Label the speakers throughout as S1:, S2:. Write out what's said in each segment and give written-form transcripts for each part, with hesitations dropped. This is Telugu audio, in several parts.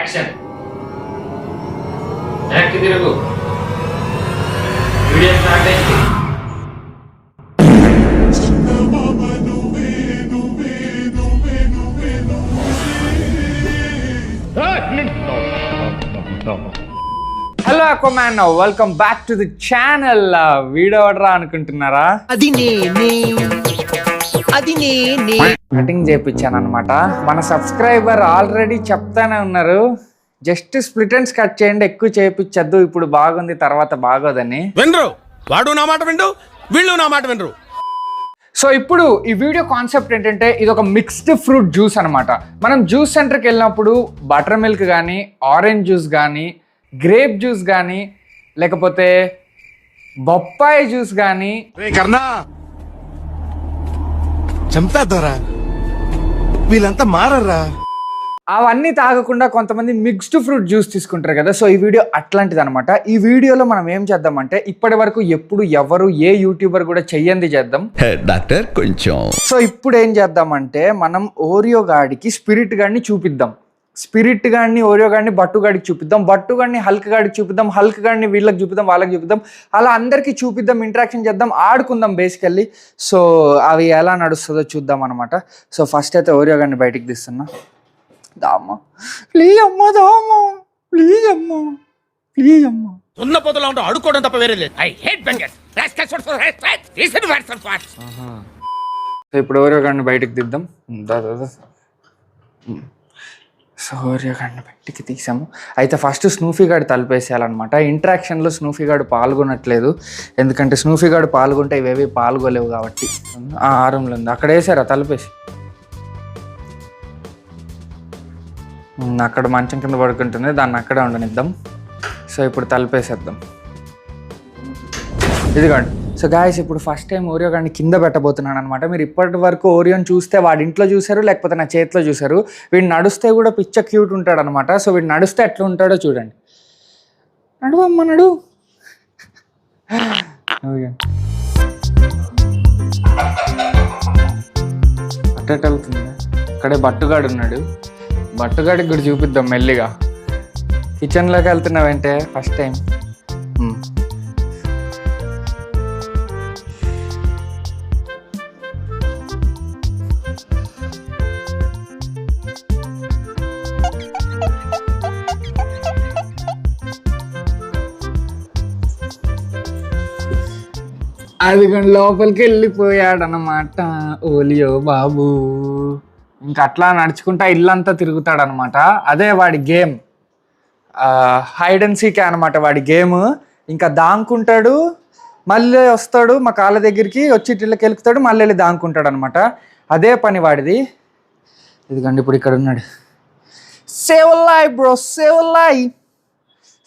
S1: యాక్షన్ బ్యాక్ తిరుగు వీడియో స్టార్ట్ అయింది. Hello Aquaman, welcome back to the channel. Video order అనుకుంటున్నారా?
S2: అది నేనే
S1: కటింగ్ చేయించాను అనమాట. మన సబ్స్క్రైబర్ ఆల్రెడీ చెప్తానే ఉన్నారు, జస్ట్ స్ప్లిట్ అండ్స్ కట్ చేయండి, ఎక్కువ చేయించద్దు, ఇప్పుడు బాగుంది తర్వాత బాగోదని.
S3: వినరు, వాడు నా మాట వినరు, వీళ్ళు నా మాట వినరు.
S1: సో ఇప్పుడు ఈ వీడియో కాన్సెప్ట్ ఏంటంటే, ఇది ఒక మిక్స్డ్ ఫ్రూట్ జ్యూస్ అనమాట. మనం జ్యూస్ సెంటర్కి వెళ్ళినప్పుడు బటర్ మిల్క్ కానీ, ఆరెంజ్ జ్యూస్ కానీ, గ్రేప్ జ్యూస్ కానీ, లేకపోతే బొప్పాయి జ్యూస్ కానీ,
S3: కర్ణా చంపేద్దారా, వీళ్ళంతా మారరా,
S1: అవన్నీ తాగకుండా కొంతమంది మిక్స్డ్ ఫ్రూట్ జ్యూస్ తీసుకుంటారు కదా. సో ఈ వీడియో అట్లాంటిది అనమాట. ఈ వీడియోలో మనం ఏం చేద్దామంటే, ఇప్పటి వరకు ఎప్పుడు ఎవరు ఏ యూట్యూబర్ కూడా చెయ్యంది చేద్దాం
S3: డాక్టర్ కొంచెం.
S1: సో ఇప్పుడు ఏం చేద్దామంటే, మనం ఓరియో గాడికి స్పిరిట్ గాడిని చూపిద్దాం, స్పిరిట్ గాడిని ఓరియో గాడిని బట్టు గాడికి చూపిద్దాం, బట్టు గాడిని హల్క్ గాడికి చూపిద్దాం, హల్క్ గాడిని వీళ్ళకి చూపిద్దాం, వాళ్ళకి చూపిద్దాం, అలా అందరికీ చూపిద్దాం, ఇంటరాక్షన్ చేద్దాం, ఆడుకుందాం బేసికల్లీ. సో అవి ఎలా నడుస్తుందో చూద్దాం అనమాట. సో ఫస్ట్ అయితే ఓరియో గాడిని బయటికి తీస్తున్నా. దామ్మా ప్లీజ్ అమ్మా, దామ్మా ప్లీజ్ అమ్మా, ప్లీజ్ అమ్మా.
S3: ఉన్న పొదలో ఉంటా అడుక్కోవడం తప్ప వేరే లేదు. I hate bangers.
S1: సో ఇప్పుడు ఓరియో గాడిని బయటికి తీద్దాం. సో ఓరియో గాడిని బయటికి తీసాము. అయితే ఫస్ట్ స్నూఫీ గాడి తలుపేసేయాలన్నమాట. ఇంటరాక్షన్లో స్నూఫీ గాడు పాల్గొనట్లేదు, ఎందుకంటే స్నూఫీ గాడు పాల్గొంటే ఇవేవి పాల్గొలేవు కాబట్టి. ఆరంలో ఉంది, అక్కడ వేసారా తలుపేసి. అక్కడ మంచం కింద పడుకుంటుంది, దాన్ని అక్కడే ఉండనిద్దాం. సో ఇప్పుడు తలుపేసేద్దాం. ఇదిగోండి. సో గాయస్, ఇప్పుడు ఫస్ట్ టైం ఓరియో గాడిని కింద పెట్టబోతున్నాను అనమాట. మీరు ఇప్పటి వరకు ఓరియోని చూస్తే వాడి ఇంట్లో చూసారు, లేకపోతే నా చేతిలో చూసారు. వీడు నడుస్తే కూడా పిచ్చ క్యూట్ ఉంటాడు అనమాట. సో వీడు నడుస్తే ఎట్లా ఉంటాడో చూడండి. నడువు అమ్మ, నడువు. అట్టేట్ వెళ్తుంది. అక్కడే బట్టుగాడు ఉన్నాడు, బట్టుగాడికి కూడా చూపిద్దాం మెల్లిగా. కిచెన్లోకి వెళ్తున్నావంటే ఫస్ట్ టైం. అది లోపలికి వెళ్ళిపోయాడనమాట ఓలియో బాబు. ఇంకా అట్లా నడుచుకుంటా ఇల్లంతా తిరుగుతాడనమాట. అదే వాడి గేమ్, హైడ్ అండ్ సీక్ అనమాట వాడి గేమ్. ఇంకా దాంకుంటాడు, మళ్ళీ వస్తాడు మా కాళ్ళ దగ్గరికి వచ్చి ఇళ్ళకి వెళ్తాడు, మళ్ళీ వెళ్ళి దాంకుంటాడు అనమాట. అదే పని వాడిది. ఇదిగండి ఇప్పుడు ఇక్కడ ఉన్నాడు. Save life bro, save life,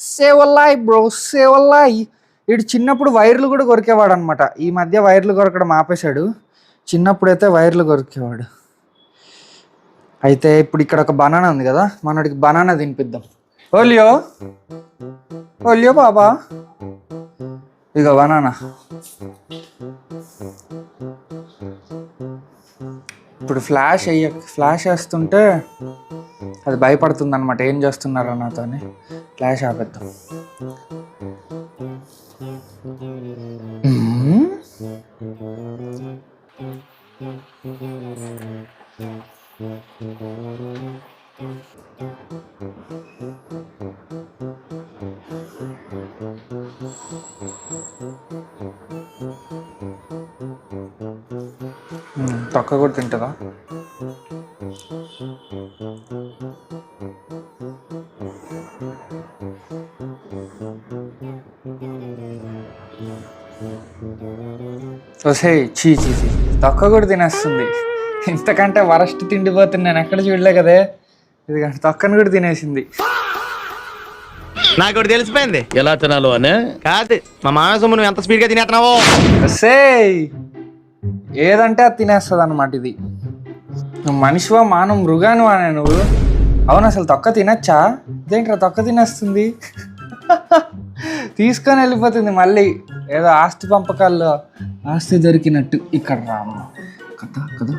S1: save life bro, save life. వీడు చిన్నప్పుడు వైర్లు కూడా కొరికేవాడు అనమాట. ఈ మధ్య వైర్లు కొరకడం ఆపేశాడు, చిన్నప్పుడైతే వైర్లు కొరికేవాడు. అయితే ఇప్పుడు ఇక్కడ ఒక బనానా ఉంది కదా, మనడికి బనానా తినిపిద్దాం. ఓలియో, ఓలియో బాబా, ఇక బనానా. ఇప్పుడు ఫ్లాష్ వేస్తుంటే అది భయపడుతుంది అనమాట, ఏం చేస్తున్నారా నాతో అని. ఫ్లాష్ ఆపేద్దాం. తొక్క కూడా తింటుందా? వసే చీ చీ చీ, తొక్క కూడా తినేస్తుంది. ఇంతకంటే వరస్ట్ తిండిపోతుంది నేను ఎక్కడ చూడలే కదే. ఇది తొక్కను కూడా తినేసింది.
S2: నాకు తెలిసిపోయింది ఎలా తినాలో అని. కాదు మా మానసము, నువ్వు ఎంత స్పీడ్గా తినేస్తున్నావో.
S1: వసే ఏదంటే అది తినేస్తుంది అనమాట. ఇది నువ్వు మనిషివా మానవ మృగానువా నువ్వు? అవును, అసలు తొక్క తినచ్చా? ఇదేంట్రా తొక్క తినేస్తుంది. తీసుకొని వెళ్ళిపోతుంది మళ్ళీ, ఏదో ఆస్తి పంపకాల్లో ఆస్తి దొరికినట్టు. ఇక్కడ రామ్మ కదా కదా,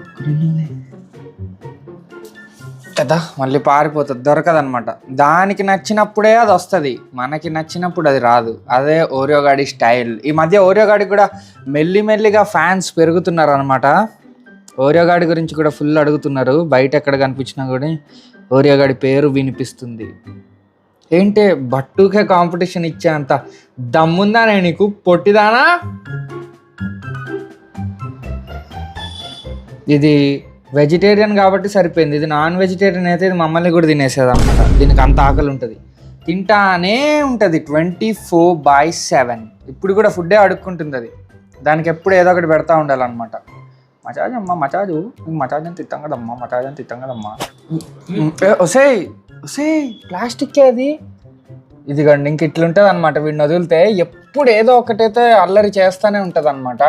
S1: కదా మళ్ళీ పారిపోతుంది, దొరకదనమాట. దానికి నచ్చినప్పుడే అది వస్తుంది, మనకి నచ్చినప్పుడు అది రాదు. అదే ఓరియో గాడి స్టైల్. ఈ మధ్య ఓరియో గాడికి కూడా మెల్లిమెల్లిగా ఫ్యాన్స్ పెరుగుతున్నారు అనమాట. ఓరియో గాడి గురించి కూడా ఫుల్ అడుగుతున్నారు. బయట ఎక్కడ కనిపించినా కూడా ఓరియో గాడి పేరు వినిపిస్తుంది. ఏంటి బట్టుకే కాంపిటీషన్ ఇచ్చే అంత దమ్ముందా నేను నీకు, పొట్టిదానా? ఇది వెజిటేరియన్ కాబట్టి సరిపోయింది. ఇది నాన్ వెజిటేరియన్ అయితే ఇది మమ్మల్ని కూడా తినేసేది అనమాట. దీనికి అంత ఆకలి ఉంటుంది, తింటానే ఉంటుంది 24/7. ఇప్పుడు కూడా ఫుడ్డే అడుక్కుంటుంది అది. దానికి ఎప్పుడు ఏదో ఒకటి పెడతా ఉండాలన్నమాట. మచాజు అమ్మ మచాజు, మచాజు అని తిట్టాం కదమ్మా, మచాజు అని తిట్టాం కదమ్మా. ఒసే ప్లాస్టిక్కే అది. ఇదిగండి ఇంక ఇట్లుంటుంది అనమాట. వీడిని వదిలితే ఎప్పుడు ఏదో ఒకటైతే అల్లరి చేస్తూనే ఉంటుంది అనమాట.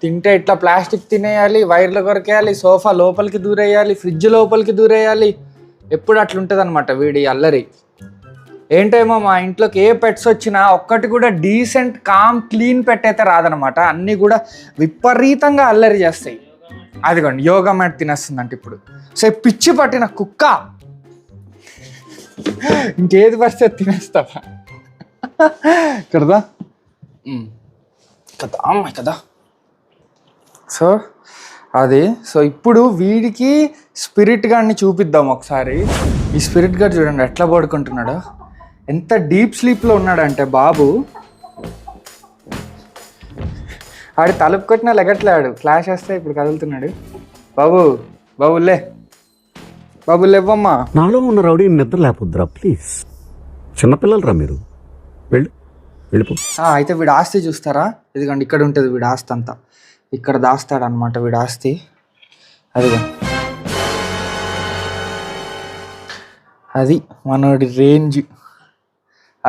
S1: తింటే ఇట్లా ప్లాస్టిక్ తినేయాలి, వైర్ల కొరకేయాలి, సోఫా లోపలికి దూరేయాలి, ఫ్రిడ్జ్ లోపలికి దూరేయాలి. ఎప్పుడు అట్లుంటుంది అనమాట వీడి అల్లరి. ఏంటేమో మా ఇంట్లోకి ఏ పెట్స్ వచ్చినా ఒక్కటి కూడా డీసెంట్ కామ్ క్లీన్ పెట్ అయితే రాదనమాట. అన్నీ కూడా విపరీతంగా అల్లరి చేస్తాయి. అదిగోండి యోగా మ్యాట్ తినేస్తుందంట ఇప్పుడు. సో పిచ్చి పట్టిన కుక్క ఇంకేది పడితే తినేస్తావా కదా కదా అమ్మాయి కదా. సో అది ఇప్పుడు వీడికి స్పిరిట్ గాడిని చూపిద్దాం ఒకసారి. ఈ స్పిరిట్ గార్డ్ చూడండి ఎట్లా పడుకుంటున్నాడు, ఎంత డీప్ స్లీప్లో ఉన్నాడంటే బాబు. ఆడి తలుపు కొట్టినా లెగట్లేడు, ఫ్లాష్ వేస్తే ఇప్పుడు కదులుతున్నాడు. బాబులే బాబు లేవమ్మా.
S4: నాలో ఉన్న రౌడీ నిద్ర లేకపోద్దురా ప్లీజ్. చిన్నపిల్లలరా మీరు, వెళ్ళిపో.
S1: అయితే వీడు ఆస్తి చూస్తారా, ఇదిగోండి ఇక్కడ ఉంటుంది వీడు ఆస్తి అంతా. ఇక్కడ దాస్తాడనమాట వీడు ఆస్తి. అదిగా అది మనోడి రేంజ్.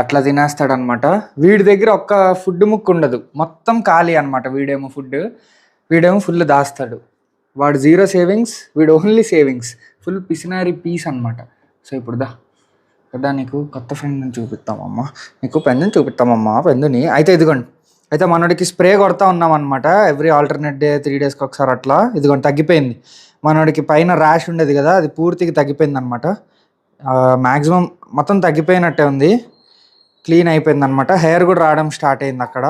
S1: అట్లా తినేస్తాడనమాట. వీడి దగ్గర ఒక్క ఫుడ్ ముక్కు ఉండదు, మొత్తం ఖాళీ అనమాట. వీడేమో ఫుల్ దాస్తాడు. వాడు 0 సేవింగ్స్, వీడు ఓన్లీ సేవింగ్స్. ఫుల్ పిసినారీ పీస్ అనమాట. సో ఇప్పుడు కదా నీకు కొత్త ఫ్రెండ్ని చూపిస్తామమ్మా, నీకు పెన్నుని చూపిస్తామమ్మా, పెన్నుని. అయితే ఇదిగోండి, అయితే మనోడికి స్ప్రే కొడతా ఉన్నాం అనమాట. ఎవ్రీ ఆల్టర్నేట్ డే 3 డేస్కి ఒకసారి అట్లా. ఇదిగోండి తగ్గిపోయింది. మనోడికి పైన ర్యాష్ ఉండేది కదా, అది పూర్తిగా తగ్గిపోయింది అనమాట. మ్యాక్సిమం మొత్తం తగ్గిపోయినట్టే ఉంది, క్లీన్ అయిపోయింది అనమాట. హెయిర్ కూడా రావడం స్టార్ట్ అయింది అక్కడ.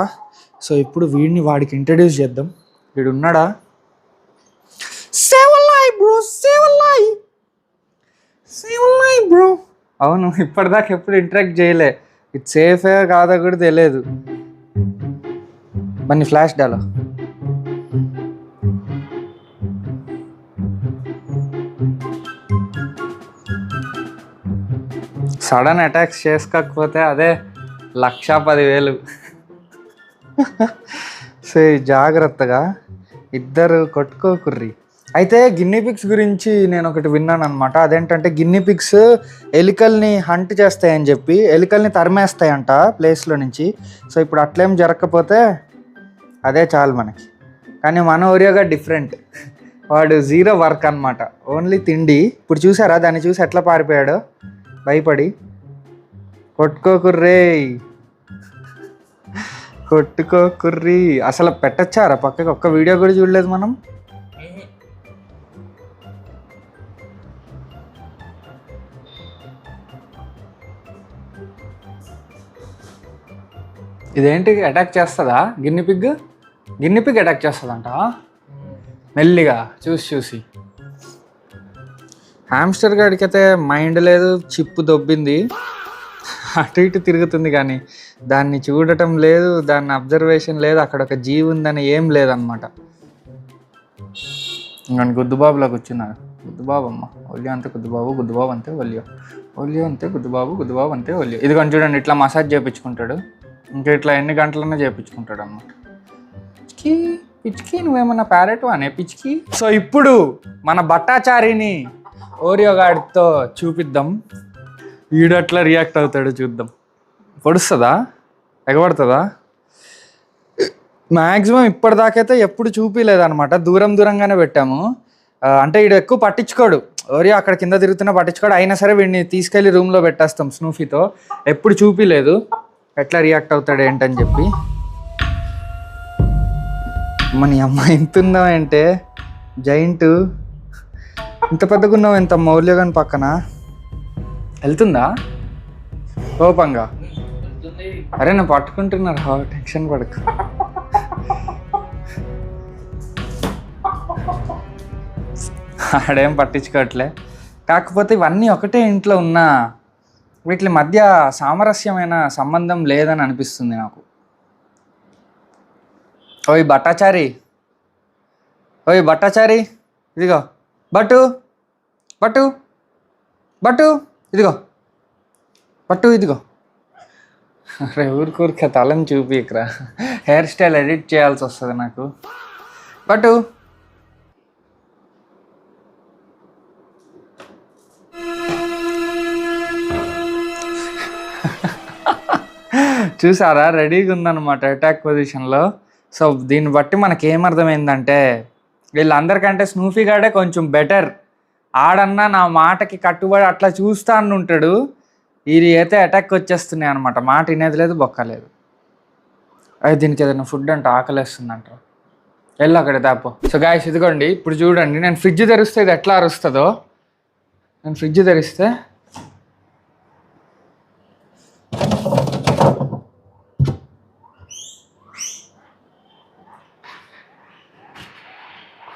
S1: సో ఇప్పుడు వీడిని వాడికి ఇంట్రడ్యూస్ చేద్దాం. వీడు ఉన్నాడా? బ్రో అవును, ఇప్పటిదాకా ఎప్పుడు ఇంటరాక్ట్ చేయలే. ఇది సేఫే కాదా కూడా తెలియదు. బన్నీ ఫ్లాష్ డాలో. సడన్ అటాక్స్ చేసుకోకపోతే అదే 1,10,000. సో జాగ్రత్తగా ఇద్దరు కొట్టుకోకుర్రి. అయితే గిన్నీ పిగ్స్ గురించి నేను ఒకటి విన్నాను అనమాట. అదేంటంటే గిన్నీ పిగ్స్ ఎలికల్ని హంట్ చేస్తాయని చెప్పి ఎలికల్ని తరిమేస్తాయంట ప్లేస్లో నుంచి. సో ఇప్పుడు అట్లేం జరగకపోతే అదే చాలు మనకి. కానీ మన ఓరియోగా డిఫరెంట్, వాడు 0 వర్క్ అనమాట, ఓన్లీ తిండి. ఇప్పుడు చూసారా దాన్ని చూసి ఎట్లా పారిపోయాడో భయపడి. కొట్టుకోకుర్రి. అసలు పెట్టచ్చారా పక్కకి? ఒక్క వీడియో కూడా చూడలేదు మనం. ఇదేంటి అటాక్ చేస్తుందా గిన్నీ పిగ్ అటాక్ చేస్తుందంట మెల్లిగా చూసి. హ్యామ్స్టర్ గాడికి అయితే మైండ్ లేదు, చిప్పు దొబ్బింది, అటు ఇటు తిరుగుతుంది. కానీ దాన్ని చూడటం లేదు, దాన్ని అబ్జర్వేషన్ లేదు, అక్కడ ఒక జీవి ఉందని ఏం లేదనమాట. ఇంకా గుద్దుబాబులోకి వచ్చినాడు. గుద్దుబాబు అమ్మ ఒలియో అంతే గుద్దుబాబు అంతే ఒలియో అంతే గుద్దుబాబు అంతే ఒలియో. ఇది కొంచెం చూడండి ఇట్లా మసాజ్ చేయించుకుంటాడు. ఇంకా ఇట్లా ఎన్ని గంటలన్నా చేయించుకుంటాడు అన్నమాట. పిచ్చికి నువ్వేమన్నా ప్యారెట్ అనే పిచ్చికి. సో ఇప్పుడు మన బట్టాచారిని ఓరియో గాడితో చూపిద్దాం. వీడట్లా రియాక్ట్ అవుతాడు చూద్దాం. పొడుస్తుందా, ఎగబడుతుందా? మ్యాక్సిమం ఇప్పటిదాకైతే ఎప్పుడు చూపించలేదన్నమాట, దూరంగానే పెట్టాము. అంటే వీడు ఎక్కువ పట్టించుకోడు, ఓరియో అక్కడ కింద తిరుగుతున్నా పట్టించుకోడు. అయినా సరే వీడిని తీసుకెళ్ళి రూమ్లో పెట్టేస్తాం స్నూఫీతో. ఎప్పుడు చూపించలేదు ఎట్లా రియాక్ట్ అవుతాడు ఏంటని చెప్పి. మన అమ్మాయి ఇంత ఉందా అంటే జైంట్ ఇంత పెద్దగా ఉన్నావు, ఇంత మౌల్యగాని పక్కన వెళ్తుందా కోపంగా? అరే నా పట్టుకుంటున్నారు, టెన్షన్ పడకు. ఆడేం పట్టించుకోవట్లే. కాకపోతే ఇవన్నీ ఒకటే ఇంట్లో ఉన్నా వీటి మధ్య సామరస్యమైన సంబంధం లేదని అనిపిస్తుంది నాకు. ఓయ్ భట్టాచారి, ఇదిగో బట్టు బట్టు బట్టు ఇదిగో ఇదిగో. అరే ఊరికూరికే తలని చూపికరా, హెయిర్ స్టైల్ ఎడిట్ చేయాల్సి వస్తుంది నాకు. బట్టు చూసారా, రెడీగా ఉందన్నమాట అటాక్ పొజిషన్లో. సో దీన్ని బట్టి మనకి ఏమర్థమైందంటే వీళ్ళందరికంటే స్నూఫీ గాడే కొంచెం బెటర్. ఆడన్నా నా మాటకి కట్టుబడి అట్లా చూస్తా అని ఉంటాడు. ఇది అయితే అటాక్ వచ్చేస్తున్నాయి అనమాట, మాట వినేది లేదు, బొక్కలేదు. అది దీనికి ఏదైనా ఫుడ్ అంటే ఆకలేస్తుందంట, వెళ్ళి అక్కడ దాపో. సో గాయస్ ఇదిగోండి, ఇప్పుడు చూడండి, నేను ఫ్రిడ్జ్ తెరిస్తే ఇది ఎట్లా అరుస్తుందో. నేను ఫ్రిడ్జ్ తెరిస్తే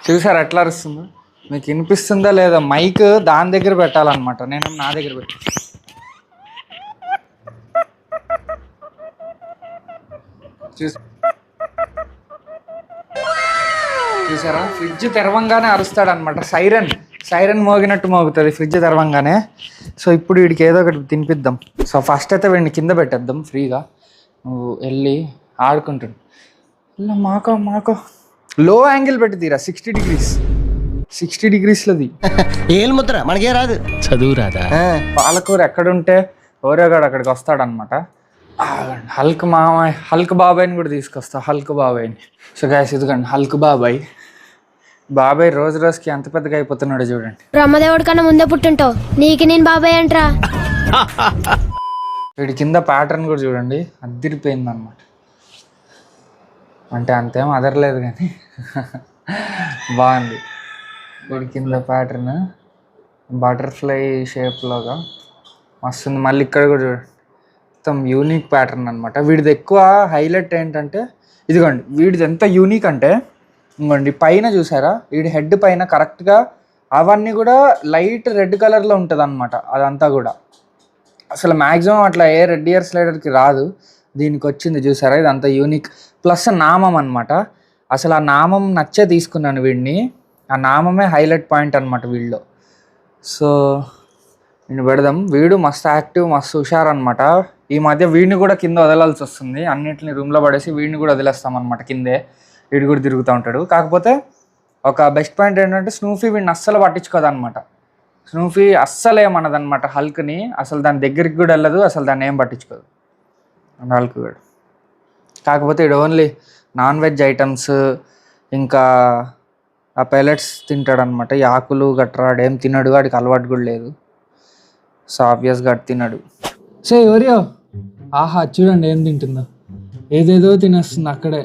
S1: చూసారు ఎట్లా అరుస్తుందో? మీకు వినిపిస్తుందా లేదా? మైక్ దాని దగ్గర పెట్టాలన్నమాట, నేను నా దగ్గర పెట్టాను. చూసారా, ఫ్రిడ్జ్ తెరవంగానే అరుస్తాడనమాట. సైరన్ మోగినట్టు మోగుతుంది ఫ్రిడ్జ్ తెరవంగానే. సో ఇప్పుడు వీడికి ఏదో ఒకటి తినిపిద్దాం. సో ఫస్ట్ అయితే వీడిని కింద పెట్టేద్దాం ఫ్రీగా. నువ్వు వెళ్ళి ఆడుకుంటాడు. ఇలా మాకో లో యాంగిల్ పెట్టి తీరా, 60 డిగ్రీస్లది.
S2: ఏం ముద్ర మనకే రాదు, చదువు రాదా?
S1: పాలకూర ఎక్కడుంటే ఓరేగాడు అక్కడికి వస్తాడనమాట. హల్క్ బాబాయ్ని కూడా తీసుకొస్తా, హల్క్ బాబాయ్ని. సో గైస్ ఇదిగోండి హల్క్ బాబాయ్ రోజుకి ఎంత పెద్దగా అయిపోతున్నాడో చూడండి.
S5: బ్రహ్మదేవుడి కన్నా ముందే పుట్టింటావు, నీకు నేను బాబాయ్ అంటరా.
S1: వీడి కింద ప్యాటర్న్ కూడా చూడండి, అదిరిపోయింది అనమాట. అంటే అంతేం అదరలేదు కానీ బాగుంది. వీడి కింద ప్యాటర్న్ బటర్ఫ్లై షేప్లోగా వస్తుంది. మళ్ళీ ఇక్కడ కూడా చూడండి, మొత్తం యూనిక్ ప్యాటర్న్ అనమాట. వీడిది ఎక్కువ హైలైట్ ఏంటంటే ఇదిగోండి, వీడిది ఎంత యూనిక్ అంటే ఇంకోండి పైన చూసారా, వీడి హెడ్ పైన కరెక్ట్గా అవన్నీ కూడా లైట్ రెడ్ కలర్లో ఉంటుంది అనమాట. అదంతా కూడా అసలు మ్యాక్సిమం అట్లా ఏ రెడ్ ఇయర్ స్లైడర్కి రాదు, దీనికి వచ్చింది చూసారా. ఇదంతా యూనిక్ ప్లస్ నామం అనమాట. అసలు ఆ నామం నచ్చే తీసుకున్నాను వీడిని, ఆ నామమే హైలైట్ పాయింట్ అనమాట వీడిలో. సో వీడిని పెడదాం. వీడు మస్తు యాక్టివ్, మస్తు హుషారు అనమాట. ఈ మధ్య వీడిని కూడా కింద వదలాల్సి వస్తుంది, అన్నింటిని రూమ్లో పడేసి వీడిని కూడా వదిలేస్తాం అనమాట కిందే. వీడు కూడా తిరుగుతూ ఉంటాడు. కాకపోతే ఒక బెస్ట్ పాయింట్ ఏంటంటే స్నూఫీ వీడిని అస్సలు పట్టించుకోదన్నమాట. స్నూఫీ అస్సలు ఏమన్నదన్నమాట హల్క్ని, అసలు దాని దగ్గరికి కూడా వెళ్ళదు, అసలు దాన్ని ఏం పట్టించుకోదు హల్క్ కూడా. కాకపోతే వీడు ఓన్లీ నాన్ వెజ్ ఐటమ్స్ ఇంకా ఆ పెలెట్స్ తింటాడనమాట. ఈ ఆకులు గట్రా ఏం తినడు, వాడికి అలవాటు కూడా లేదు. సో ఆబ్వియస్గా అటు తినడు. సో ఎవరియో ఆహా చూడండి ఏం తింటుందో, ఏదేదో తినేస్తుంది అక్కడే.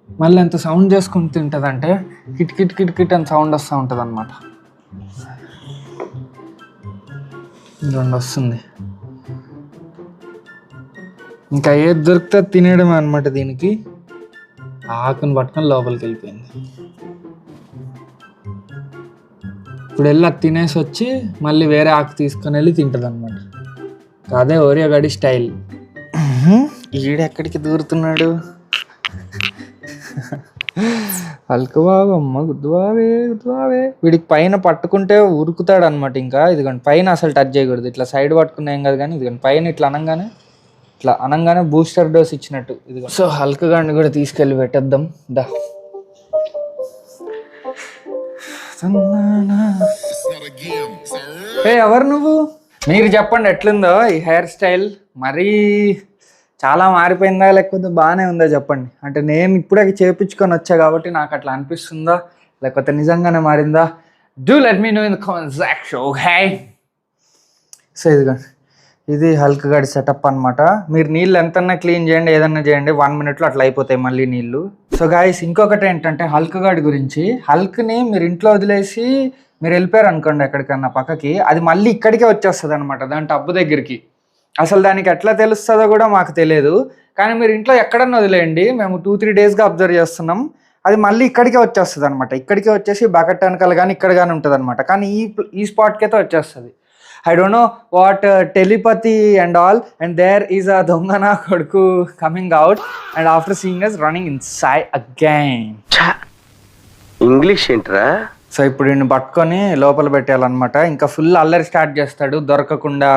S1: మళ్ళీ ఎంత సౌండ్ చేసుకుని తింటుంది అంటే కిట్ అని సౌండ్ వస్తూ ఉంటుంది అనమాట. రెండు వస్తుంది, ఇంకా ఏది దొరికితే తినేయడమే అనమాట. దీనికి ఆకుని పట్టుకొని లోపలికి వెళ్ళిపోయింది. ఇప్పుడు వెళ్ళి అది తినేసి వచ్చి మళ్ళీ వేరే ఆకు తీసుకొని వెళ్ళి తింటుంది అనమాట. అదే ఓరియో గడి స్టైల్. ఈడెక్కడికి దూరుతున్నాడు హల్క్ బాబు, అమ్మ గుద్దువావే. వీడికి పైన పట్టుకుంటే ఉరుకుతాడు అనమాట. ఇంకా ఇదిగోండి పైన అసలు టచ్ చేయకూడదు, ఇట్లా సైడ్ పట్టుకున్నా ఏం కాదు, కానీ ఇదిగోండి పైన ఇట్లా అనగానే బూస్టర్ డోస్ ఇచ్చినట్టు ఇదిగో. సో హల్క్ గాడిని కూడా తీసుకెళ్ళి పెట్టేద్దాం దా. ఎవరు నువ్వు? మీరు చెప్పండి ఎట్లుందో ఈ హెయిర్ స్టైల్? మరీ చాలా మారిపోయిందా లేకపోతే బాగానే ఉందా చెప్పండి. అంటే నేను ఇప్పుడే చేపించుకొని వచ్చా కాబట్టి నాకు అట్లా అనిపిస్తుందా లేకపోతే నిజంగానే మారిందా? Do let me know in the comment section. Okay so ఇదిగోండి ఇది హల్క్ గడి సెటప్ అన్నమాట. మీరు నీళ్ళు ఎంతన్నా క్లీన్ చేయండి, ఏదన్నా చేయండి, 1 minute అట్లా అయిపోతాయి మళ్ళీ నీళ్ళు. సో గాయస్, ఇంకొకటి ఏంటంటే హల్క్ గడి గురించి, హల్క్ని మీరు ఇంట్లో వదిలేసి మీరు వెళ్ళిపోయారు అనుకోండి ఎక్కడికన్నా పక్కకి, అది మళ్ళీ ఇక్కడికే వచ్చేస్తుంది అనమాట, దాని టబ్బు దగ్గరికి. అసలు దానికి ఎట్లా తెలుస్తుందో కూడా మాకు తెలియదు. కానీ మీరు ఇంట్లో ఎక్కడన్నా వదిలేయండి, మేము 2-3 daysగా అబ్జర్వ్ చేస్తున్నాం, అది మళ్ళీ ఇక్కడికే వచ్చేస్తుంది అనమాట. ఇక్కడికే వచ్చేసి బకెట్ వెనకాల కానీ ఇక్కడ కానీ ఉంటుంది అనమాట. కానీ ఈ స్పాట్కి అయితే వచ్చేస్తుంది. I don't know what telepathy and all, and there is a Dongana Kodku coming out, and after seeing us running inside again.
S6: English ఏంట్రా?
S1: సో ఇప్పుడు ఈయన పట్టుకొని లోపల పెట్టాలన్నమాట. ఇంకా ఫుల్ అల్లరి స్టార్ట్ చేస్తాడు, దొరకకుండా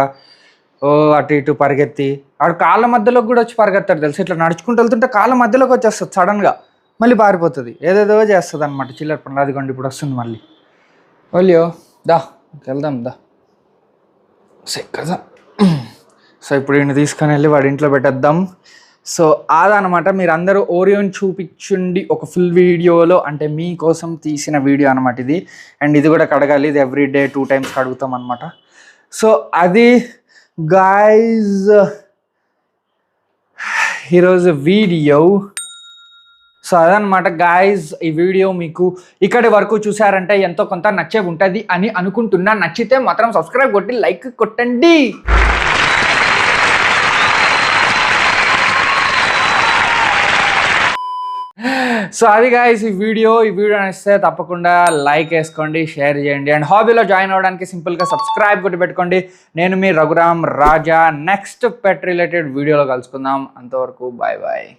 S1: ఓ అటు ఇటు పరిగెత్తి. ఆడు కాళ్ళ మధ్యలోకి కూడా వచ్చి పరిగెత్తాడు తెలుసు. ఇట్లా నడుచుకుంటూ వెళ్తుంటే కాళ్ళ మధ్యలోకి వచ్చేస్తుంది సడన్గా, మళ్ళీ పారిపోతుంది, ఏదేదో చేస్తుంది అనమాట చిల్లర పనులు. అదిగోండి ఇప్పుడు వస్తుంది మళ్ళీ. ఓలియో దా వెళ్దాం దా. కదా సో ఇప్పుడు ఈయన తీసుకొని వెళ్ళి వాడి ఇంట్లో పెట్టేద్దాం. సో అదనమాట, మీరు అందరూ ఓరియోని చూపించండి ఒక ఫుల్ వీడియోలో, అంటే మీకోసం తీసిన వీడియో అనమాట ఇది. అండ్ ఇది కూడా కడగాలి, ఇది ఎవ్రీడే 2 times కడుగుతాం అనమాట. సో అది గాయ్స్ ఈరోజు వీడియో. సో అదనమాట గాయ్స్, ఈ వీడియో మీకు ఇక్కడి వరకు చూసారంటే ఎంతో కొంత నచ్చే ఉంటుంది అని అనుకుంటున్నా. నచ్చితే మాత్రం సబ్స్క్రైబ్ కొట్టి లైక్ కొట్టండి. సో అది గాయ్స్ ఈ వీడియో నచ్చితే తప్పకుండా లైక్ వేసుకోండి, షేర్ చేయండి. అండ్ హాబీలో జాయిన్ అవ్వడానికి సింపుల్గా సబ్స్క్రైబ్ కొట్టి పెట్టుకోండి. నేను మీ రఘురామ్ రాజా. నెక్స్ట్ పెట్ రిలేటెడ్ వీడియోలో కలుసుకుందాం. అంతవరకు బాయ్ బాయ్.